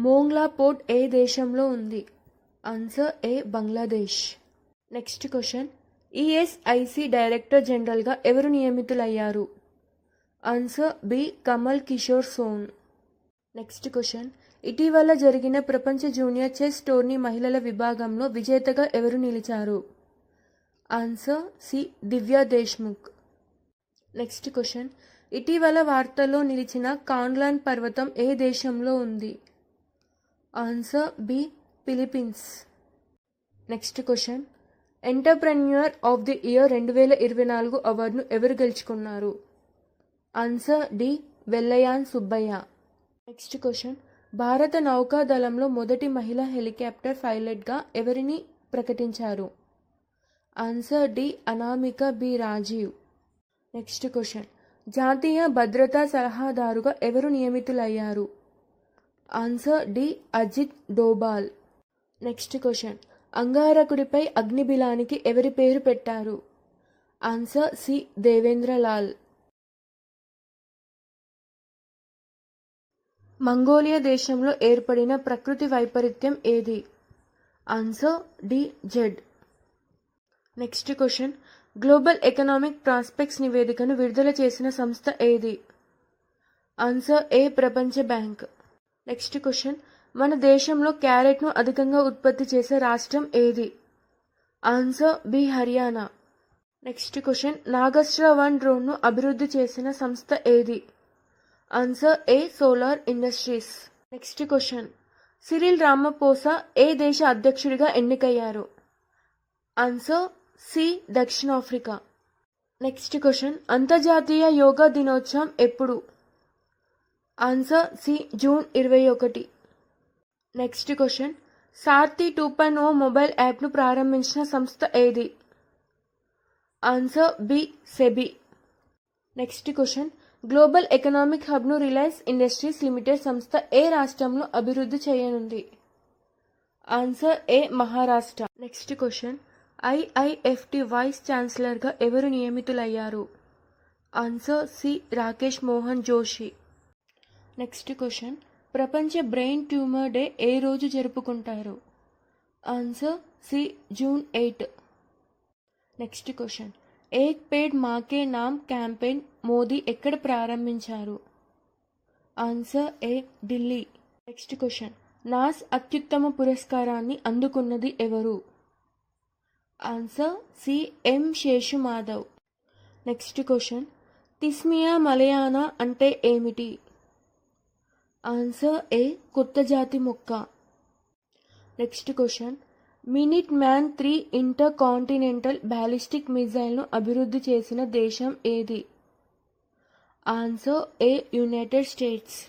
Mongla port ఏ దేశంలో ఉంది? Answer A Bangladesh. Next question, ESIC director జనరల్గా ఎవరు నియమితులయ్యారు? Answer B Kamal Kishore Soan. Next question, ఇటీవల జరిగిన ప్రపంచ జూనియర్ చెస్ టోర్నీ మహిళల విభాగంలో విజేతగా ఎవరు నిలిచారు? Answer C Divya Deshmukh. Next question, ఇటీవల వార్తల్లో నిలిచిన కాన్లాన్ పర్వతం ఏ దేశంలో ఉంది? Answer B Philippines. Next question, entrepreneur of the year 2024 అవార్డును ఎవరు గెలుచుకున్నారు? Answer D Vellayan Subbiah. Next question, భారత నౌకాదళంలో మొదటి మహిళా హెలికాప్టర్ పైలట్గా ఎవరిని ప్రకటించారు? Answer D Anamika B Rajeev. Next question, జాతీయ భద్రతా సలహాదారుగా ఎవరు నియమితులయ్యారు? Answer D Ajit Doval. Next question, అంగారకుడిపై అగ్నిబిలానికి ఎవరి పేరు పెట్టారు? Answer C దేవేంద్రలాల్. మంగోలియా దేశంలో ఏర్పడిన ప్రకృతి వైపరీత్యం ఏది? Answer D Z. Next question, global economic prospects నివేదికను విడుదల చేసిన సంస్థ ఏది? ఆన్సర్ ఏ ప్రపంచ బ్యాంక్. నెక్స్ట్ క్వశ్చన్, మన దేశంలో క్యారెట్ను అధికంగా ఉత్పత్తి చేసే రాష్ట్రం ఏది? Answer B Haryana. Next question, Nagastra 1 డ్రోన్ను అభివృద్ధి చేసిన సంస్థ ఏది? Answer A solar industries. Next question, Cyril Ramaphosa ఏ దేశ అధ్యక్షుడిగా ఎన్నికయ్యారు? ఆన్సర్ సి దక్షిణాఫ్రికా. నెక్స్ట్ క్వశ్చన్, అంతర్జాతీయ యోగా దినోత్సవం ఎప్పుడు? Answer C June 21. Next question, Saarthi 2.0 mobile యాప్ను ప్రారంభించిన సంస్థ ఏది? Answer B SEBI. Next question, global economic హబ్ను రిలయన్స్ ఇండస్ట్రీస్ లిమిటెడ్ సంస్థ ఏ రాష్ట్రంలో అభివృద్ధి చేయనుంది? Answer A Maharashtra. Next question, IIFT vice ఛాన్సలర్గా ఎవరు నియమితులయ్యారు? Answer C Rakesh Mohan Joshi. Next question, ప్రపంచ బ్రెయిన్ ట్యూమర్ డే ఏ రోజు జరుపుకుంటారు? Answer C June 8. Next question, ఏక్ పేడ్ మాకే నామ్ క్యాంపెయిన్ మోదీ ఎక్కడ ప్రారంభించారు? ఆన్సర్ ఏ ఢిల్లీ. నెక్స్ట్ క్వశ్చన్, నాస్ అత్యుత్తమ పురస్కారాన్ని అందుకున్నది ఎవరు? Answer C M Seshu Madhav. Next question, తిస్మియా మలయానా అంటే ఏమిటి? ఆన్సర్ ఏ కొత్త జాతి మొక్క. Next question, minute man 3 inter continental ballistic మిజైల్ను అభివృద్ధి చేసిన దేశం ఏది? ఆన్సర్ ఏ యునైటెడ్ స్టేట్స్.